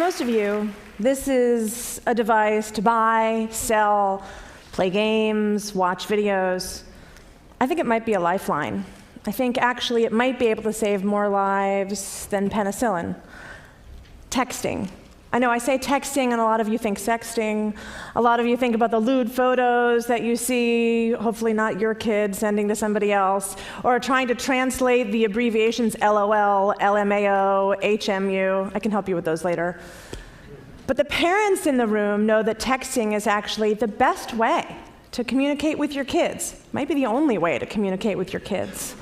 most of you, this is a device to buy, sell, play games, watch videos. I think it might be a lifeline. I think actually it might be able to save more lives than penicillin. Texting. I know I say texting, and a lot of you think sexting. A lot of you think about the lewd photos that you see, hopefully not your kid sending to somebody else, or trying to translate the abbreviations LOL, LMAO, HMU. I can help you with those later. But the parents in the room know that texting is actually the best way to communicate with your kids. Might be the only way to communicate with your kids.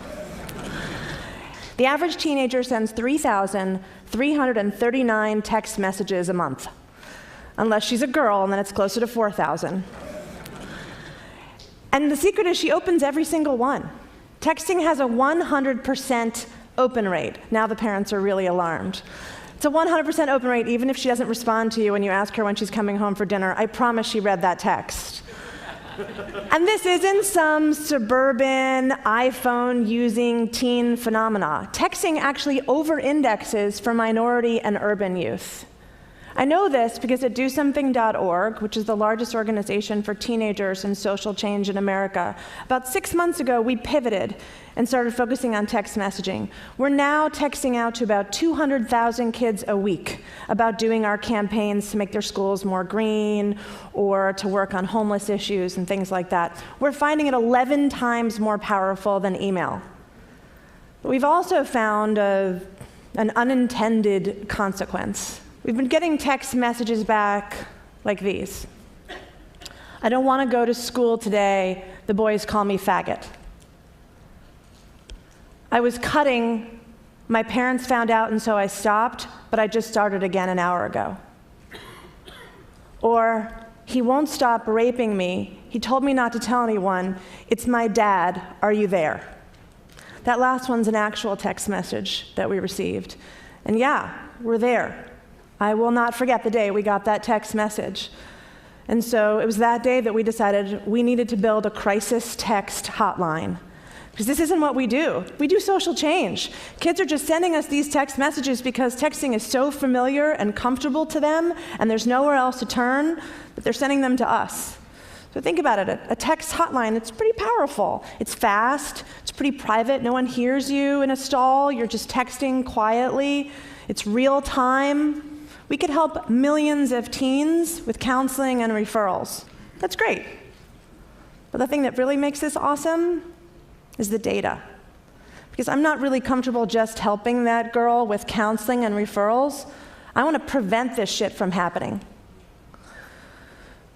The average teenager sends 3,339 text messages a month. Unless she's a girl, and then it's closer to 4,000. And the secret is she opens every single one. Texting has a 100% open rate. Now the parents are really alarmed. It's a 100% open rate even if she doesn't respond to you when you ask her when she's coming home for dinner. I promise she read that text. And this isn't some suburban iPhone-using teen phenomena. Texting actually over-indexes for minority and urban youth. I know this because at DoSomething.org, which is the largest organization for teenagers and social change in America, about 6 months ago we pivoted and started focusing on text messaging. We're now texting out to about 200,000 kids a week about doing our campaigns to make their schools more green or to work on homeless issues and things like that. We're finding it 11 times more powerful than email. But we've also found an unintended consequence. We've been getting text messages back like these. I don't want to go to school today. The boys call me faggot. I was cutting. My parents found out, and so I stopped, but I just started again an hour ago. Or, he won't stop raping me. He told me not to tell anyone. It's my dad. Are you there? That last one's an actual text message that we received. And yeah, we're there. I will not forget the day we got that text message. And so it was that day that we decided we needed to build a crisis text hotline. Because this isn't what we do. We do social change. Kids are just sending us these text messages because texting is so familiar and comfortable to them, and there's nowhere else to turn, that they're sending them to us. So think about it, a text hotline, it's pretty powerful. It's fast, it's pretty private, no one hears you in a stall, you're just texting quietly, it's real time. We could help millions of teens with counseling and referrals. That's great. But the thing that really makes this awesome is the data. Because I'm not really comfortable just helping that girl with counseling and referrals. I want to prevent this shit from happening.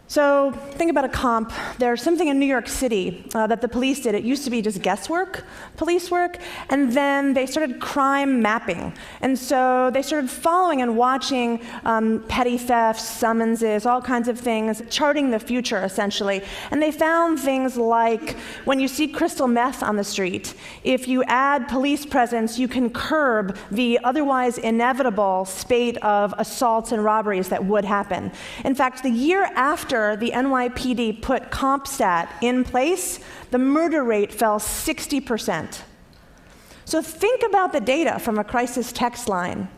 So think about a comp. There's something in New York City that the police did. It used to be just guesswork, police work, and then they started crime mapping. And so they started following and watching petty thefts, summonses, all kinds of things, charting the future, essentially. And they found things like when you see crystal meth on the street, if you add police presence, you can curb the otherwise inevitable spate of assaults and robberies that would happen. In fact, the year after the NYPD put CompStat in place, the murder rate fell 60%. So think about the data from a crisis text line.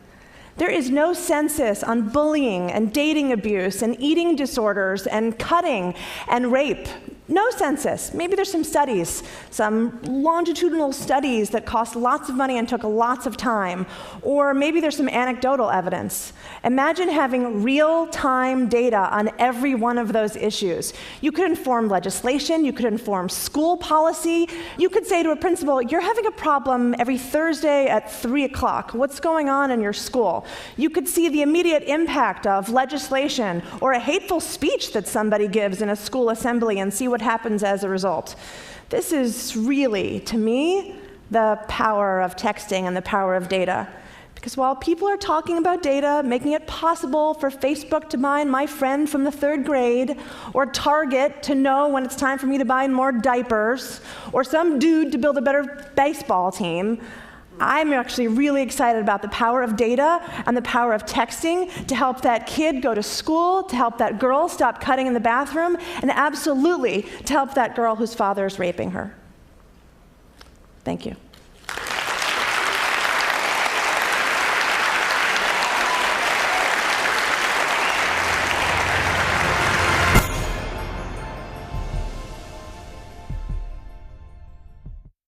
There is no census on bullying and dating abuse and eating disorders and cutting and rape. No census. Maybe there's some studies, some longitudinal studies that cost lots of money and took lots of time. Or maybe there's some anecdotal evidence. Imagine having real-time data on every one of those issues. You could inform legislation, you could inform school policy. You could say to a principal, you're having a problem every Thursday at 3 o'clock. What's going on in your school? You could see the immediate impact of legislation or a hateful speech that somebody gives in a school assembly and see what happens as a result. This is really, to me, the power of texting and the power of data. Because while people are talking about data, making it possible for Facebook to mine my friend from the 3rd grade, or Target to know when it's time for me to buy more diapers, or some dude to build a better baseball team, I'm actually really excited about the power of data and the power of texting to help that kid go to school, to help that girl stop cutting in the bathroom, and absolutely to help that girl whose father is raping her. Thank you.